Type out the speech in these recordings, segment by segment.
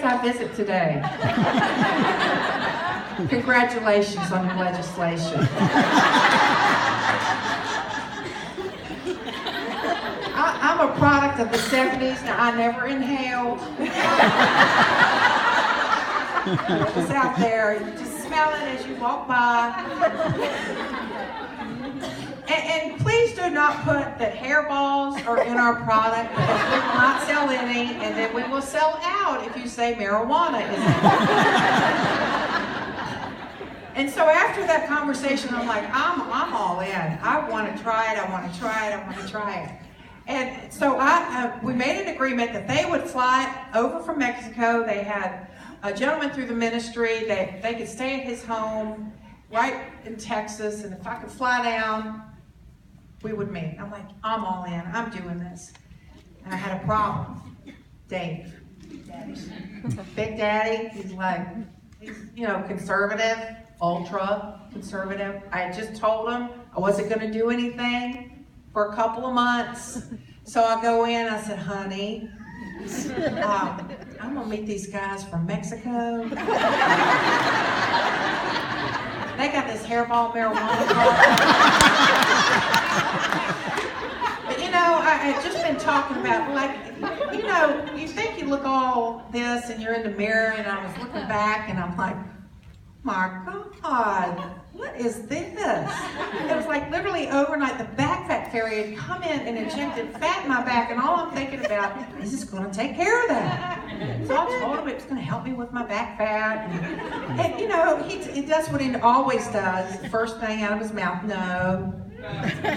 I visit today. Congratulations on your legislation. I'm a product of the 70s. Now, I never inhaled. It was out there. You just smell it as you walk by. And please do not put that hairballs are in our product, because we will not sell any, and then we will sell out if you say marijuana is in it. And so after that conversation, I'm like, I'm all in. I want to try it. I want to try it. I want to try it. And so we made an agreement that they would fly over from Mexico. They had a gentleman through the ministry that they could stay at his home right in Texas, and if I could fly down, we would meet. I'm like, I'm all in. I'm doing this. And I had a problem. Dave. Big Daddy. He's like, conservative, ultra conservative. I had just told him I wasn't going to do anything for a couple of months. So I go in, I said, honey, I'm going to meet these guys from Mexico. They got this hairball marijuana product. But I had just been talking about, you think you look all this and you're in the mirror, and I was looking back and I'm like, my God, what is this? It was like literally overnight, the back fat fairy had come in and injected fat in my back, and all I'm thinking about is it's going to take care of that. So I told him it was going to help me with my back fat. And he does what he always does. The first thing out of his mouth, no,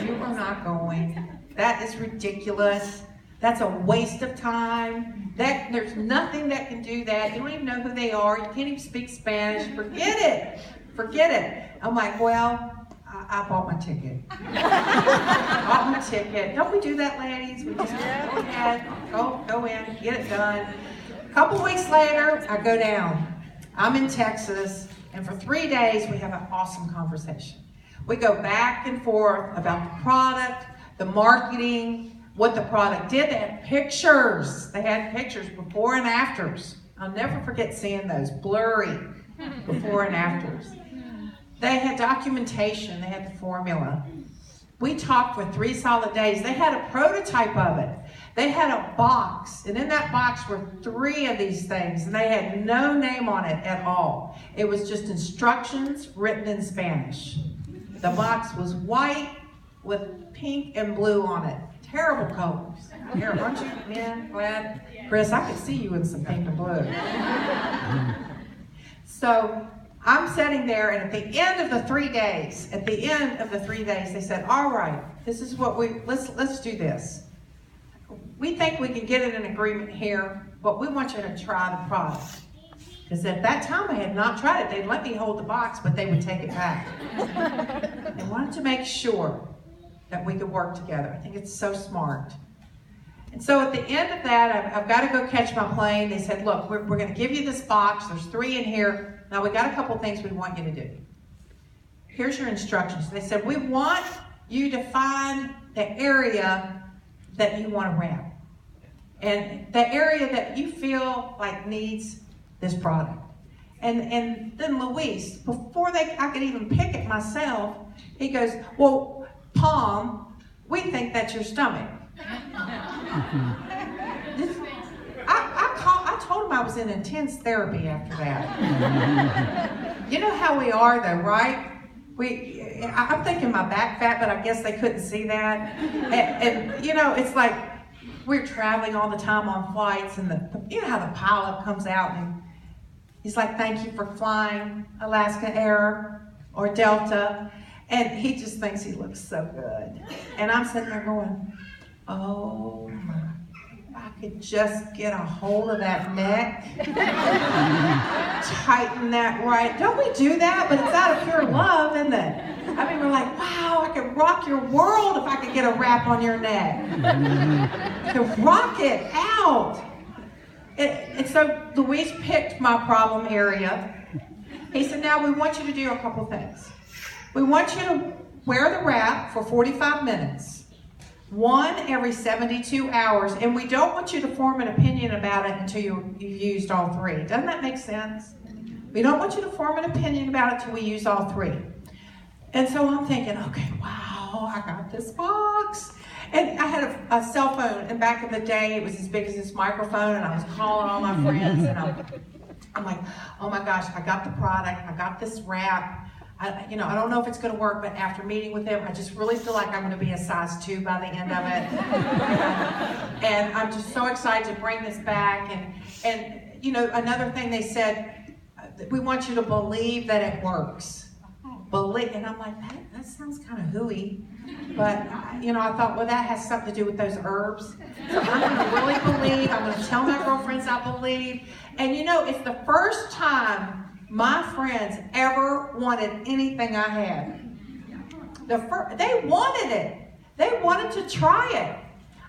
you are not going. That is ridiculous. That's a waste of time. There's nothing that can do that. You don't even know who they are. You can't even speak Spanish. Forget it. Forget it. I'm like, well, I bought my ticket. Bought my ticket. Don't we do that, ladies? We just go ahead, go in, get it done. A couple weeks later, I go down. I'm in Texas, and for 3 days, we have an awesome conversation. We go back and forth about the product, the marketing, what the product did. They had pictures. They had pictures before and afters. I'll never forget seeing those blurry before and afters. They had documentation. They had the formula. We talked for 3 solid days. They had a prototype of it. They had a box, and in that box were 3 of these things, and they had no name on it at all. It was just instructions written in Spanish. The box was white with pink and blue on it. Terrible colors. Here, aren't you men glad? Chris, I could see you in some pink and blue. So I'm sitting there, and at the end of the 3 days, they said, all right, this is what let's do this. We think we can get an agreement here, but we want you to try the product. Because at that time I had not tried it. They'd let me hold the box, but they would take it back. They wanted to make sure that we could work together. I think it's so smart. And so at the end of that, I've got to go catch my plane. They said, look, we're going to give you this box. There's 3 in here. Now we got a couple things we want you to do. Here's your instructions. They said, we want you to find the area that you want to ramp. And the area that you feel like needs this product. And then Luis, before I could even pick it myself, he goes, well, Pam, we think that's your stomach. I told him I was in intense therapy after that. You know how we are though, right? I'm thinking my back fat, but I guess they couldn't see that. And it's like we're traveling all the time on flights, and you know how the pilot comes out and he's like, thank you for flying Alaska Air or Delta. And he just thinks he looks so good. And I'm sitting there going, oh my, if I could just get a hold of that neck, tighten that right. Don't we do that? But it's out of pure love, isn't it? I mean, we're like, wow, I could rock your world if I could get a wrap on your neck. To rock it out. And so Luis picked my problem area. He said, now we want you to do a couple things. We want you to wear the wrap for 45 minutes. 1 every 72 hours, and we don't want you to form an opinion about it until you've used all 3. Doesn't that make sense? We don't want you to form an opinion about it until we use all 3. And so I'm thinking, okay, wow, I got this box. And I had a cell phone, and back in the day, it was as big as this microphone, and I was calling all my friends, and I'm like, oh my gosh, I got the product, I got this wrap. I don't know if it's going to work, but after meeting with them, I just really feel like I'm going to be a size 2 by the end of it. And I'm just so excited to bring this back. And another thing they said, we want you to believe that it works. Believe, and I'm like, that sounds kind of hooey. But, I thought, well, that has something to do with those herbs. So I'm going to really believe. I'm going to tell my girlfriends I believe. And it's the first time my friends ever wanted anything I had. They wanted it. They wanted to try it.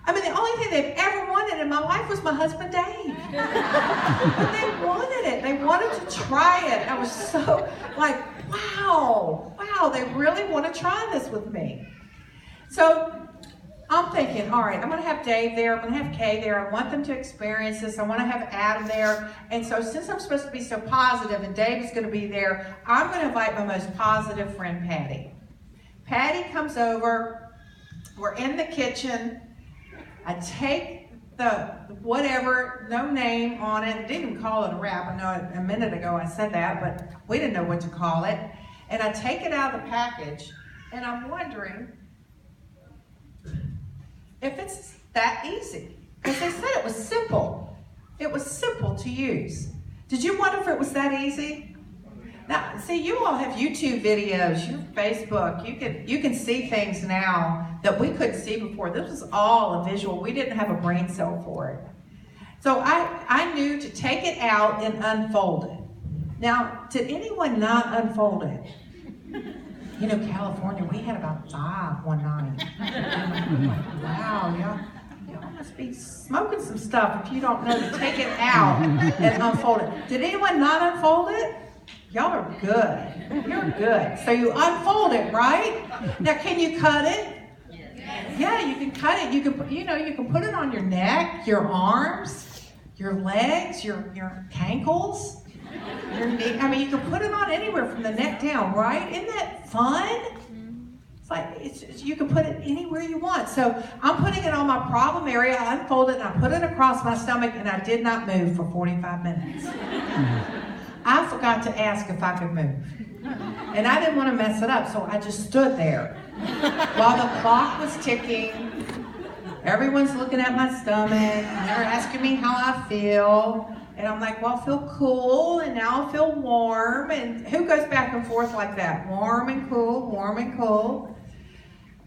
I mean, the only thing they've ever wanted in my life was my husband, Dave. But they wanted it. They wanted to try it. I was so like, wow, they really want to try this with me. So I'm thinking, all right, I'm going to have Dave there. I'm going to have Kay there. I want them to experience this. I want to have Adam there. And so since I'm supposed to be so positive and Dave is going to be there, I'm going to invite my most positive friend, Patty. Patty comes over. We're in the kitchen. I take the whatever, no name on it. I didn't even call it a wrap. I know a minute ago I said that, but we didn't know what to call it. And I take it out of the package, and I'm wondering if it's that easy. Because they said it was simple. It was simple to use. Did you wonder if it was that easy? Now, see, you all have YouTube videos, your Facebook. You can see things now that we couldn't see before. This was all a visual. We didn't have a brain cell for it. So I knew to take it out and unfold it. Now, did anyone not unfold it? California, we had about 5 one night. Wow, y'all must be smoking some stuff if you don't know to take it out and unfold it. Did anyone not unfold it? Y'all are good. You're good. So you unfold it, right? Now, can you cut it? Yeah, you can cut it. You can put it on your neck, your arms, your legs, your ankles. Your knee. I mean, you can put it on anywhere from the neck down, right? Isn't that fun? It's like you can put it anywhere you want. So I'm putting it on my problem area. I unfold it and I put it across my stomach, and I did not move for 45 minutes. I forgot to ask if I could move, and I didn't want to mess it up, so I just stood there while the clock was ticking. Everyone's looking at my stomach, and they're asking me how I feel. And I'm like, well, I feel cool, and now I feel warm. And who goes back and forth like that? Warm and cool, warm and cool.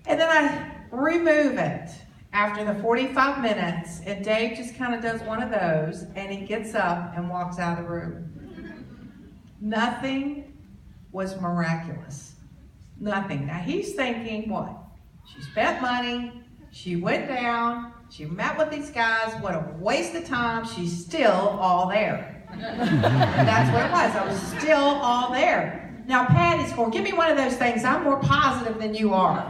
And then I remove it after the 45 minutes, and Dave just kind of does one of those, and he gets up and walks out of the room. Nothing was miraculous. Nothing. Now he's thinking, what? She spent money, she went down, she met with these guys, what a waste of time, she's still all there. That's what it was, I was still all there. Now Patty's going, give me one of those things, I'm more positive than you are.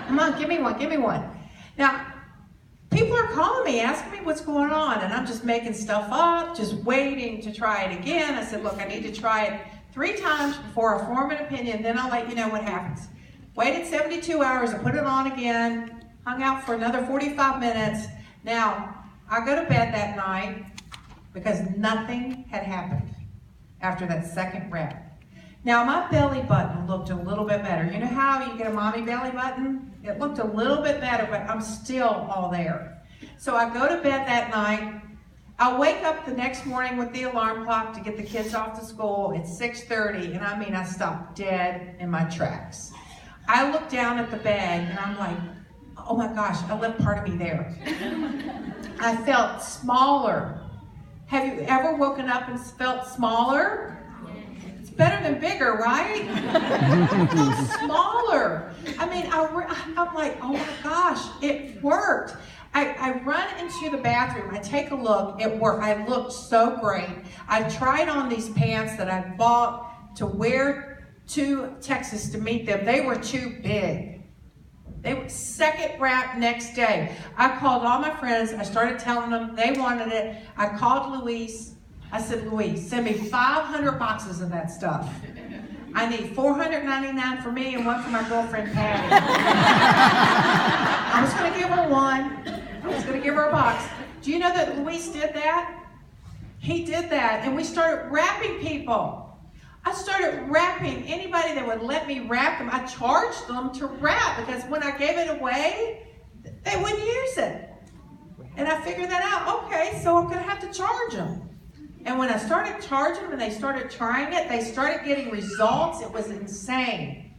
Come on, give me one. Now, people are calling me, asking me what's going on, and I'm just making stuff up, just waiting to try it again. I said, look, I need to try it 3 times before I form an opinion, then I'll let you know what happens. Waited 72 hours, I put it on again, hung out for another 45 minutes. Now, I go to bed that night because nothing had happened after that second wrap. Now, my belly button looked a little bit better. You know how you get a mommy belly button? It looked a little bit better, but I'm still all there. So I go to bed that night. I wake up the next morning with the alarm clock to get the kids off to school at 6:30, and I mean, I stopped dead in my tracks. I look down at the bed, and I'm like, oh my gosh, I left part of me there. I felt smaller. Have you ever woken up and felt smaller? It's better than bigger, right? I felt smaller. I mean, I'm like, oh my gosh, it worked. I run into the bathroom, I take a look, it worked. I looked so great. I tried on these pants that I bought to wear to Texas to meet them. They were too big. Second wrap next day. I called all my friends. I started telling them they wanted it. I called Louise. I said, Louise, send me 500 boxes of that stuff. I need $499 for me and one for my girlfriend, Patty. I was going to give her one. I was going to give her a box. Do you know that Luis did that? He did that, and we started wrapping people. I started wrapping anybody that would let me wrap them. I charged them to wrap because when I gave it away, they wouldn't use it. And I figured that out. Okay, so I'm going to have to charge them. And when I started charging them and they started trying it, they started getting results. It was insane.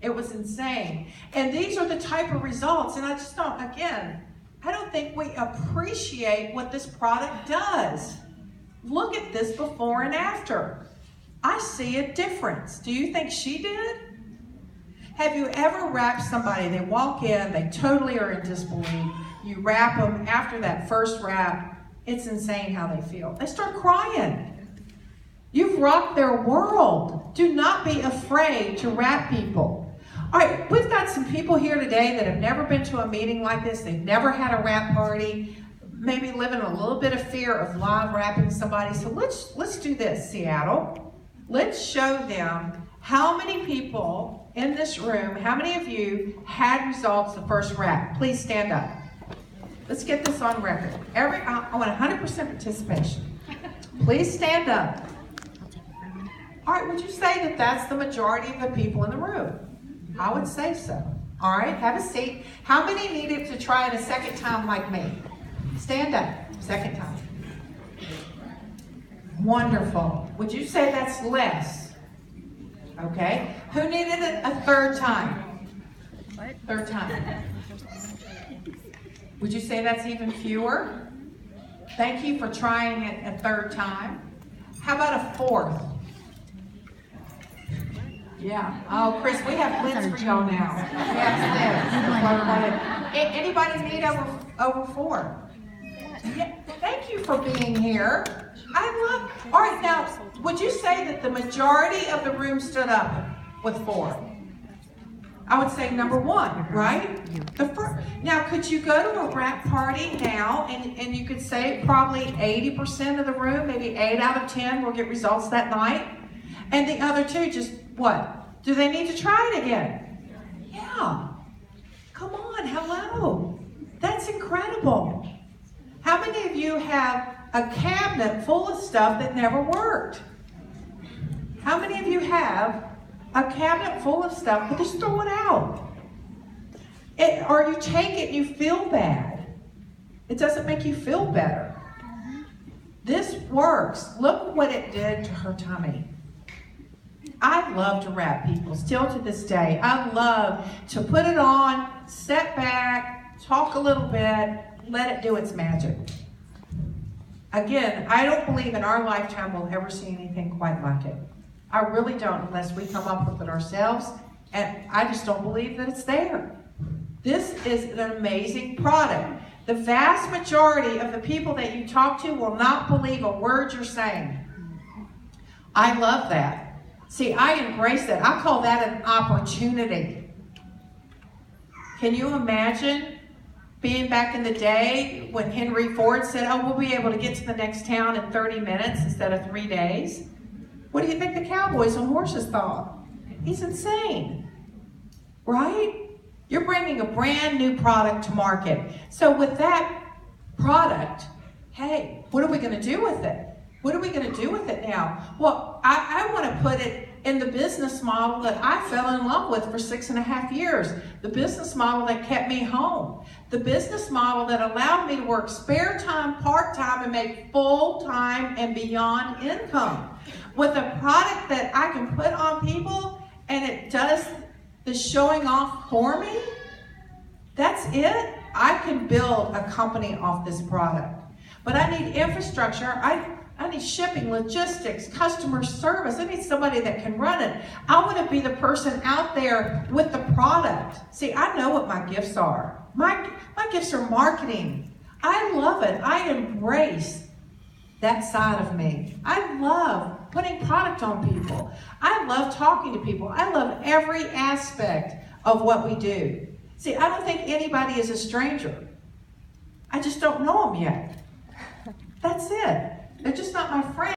It was insane. And these are the type of results. And I just don't, again, I don't think we appreciate what this product does. Look at this before and after. I see a difference. Do you think she did? Have you ever wrapped somebody? They walk in, they totally are in disbelief. You wrap them after that first wrap. It's insane how they feel. They start crying. You've rocked their world. Do not be afraid to wrap people. All right, we've got some people here today that have never been to a meeting like this. They've never had a wrap party. Maybe live in a little bit of fear of live wrapping somebody. So let's do this, Seattle. Let's show them how many people in this room, how many of you had results the first wrap. Please stand up. Let's get this on record. I want 100% participation. Please stand up. All right, would you say that that's the majority of the people in the room? I would say so. All right, have a seat. How many needed to try it a second time like me? Stand up, second time. Wonderful. Would you say that's less? Okay. Who needed it a third time? Third time. Would you say that's even fewer? Thank you for trying it a third time. How about a fourth? Yeah. Oh, Chris, we have lids for y'all now. We have lids. Anybody need over four? Yeah. Thank you for being here. All right, now, would you say that the majority of the room stood up with four? I would say number one, right? Now, could you go to a wrap party now and you could say probably 80% of the room, maybe 8 out of 10 will get results that night? And the other two just, what? Do they need to try it again? Yeah. Come on, hello. That's incredible. How many of you have a cabinet full of stuff that never worked? How many of you have a cabinet full of stuff, but just throw it out? Or you take it and you feel bad. It doesn't make you feel better. This works. Look what it did to her tummy. I love to wrap people, still to this day. I love to put it on, sit back, talk a little bit, let it do its magic. Again, I don't believe in our lifetime we'll ever see anything quite like it. I really don't, unless we come up with it ourselves, and I just don't believe that it's there. This is an amazing product. The vast majority of the people that you talk to will not believe a word you're saying. I love that. See, I embrace that. I call that an opportunity. Can you imagine being back in the day when Henry Ford said, oh, we'll be able to get to the next town in 30 minutes instead of 3 days? What do you think the cowboys on horses thought? He's insane, right? You're bringing a brand new product to market. So with that product, hey, what are we going to do with it? What are we going to do with it now? Well, I want to put it in the business model that I fell in love with for 6.5 years. The business model that kept me home. The business model that allowed me to work spare time, part-time, and make full-time and beyond income. With a product that I can put on people and it does the showing off for me, that's it. I can build a company off this product. But I need infrastructure. I need shipping, logistics, customer service. I need somebody that can run it. I want to be the person out there with the product. See, I know what my gifts are. My gifts are marketing. I love it. I embrace that side of me. I love putting product on people. I love talking to people. I love every aspect of what we do. See, I don't think anybody is a stranger. I just don't know them yet. That's it. They're just not my friend.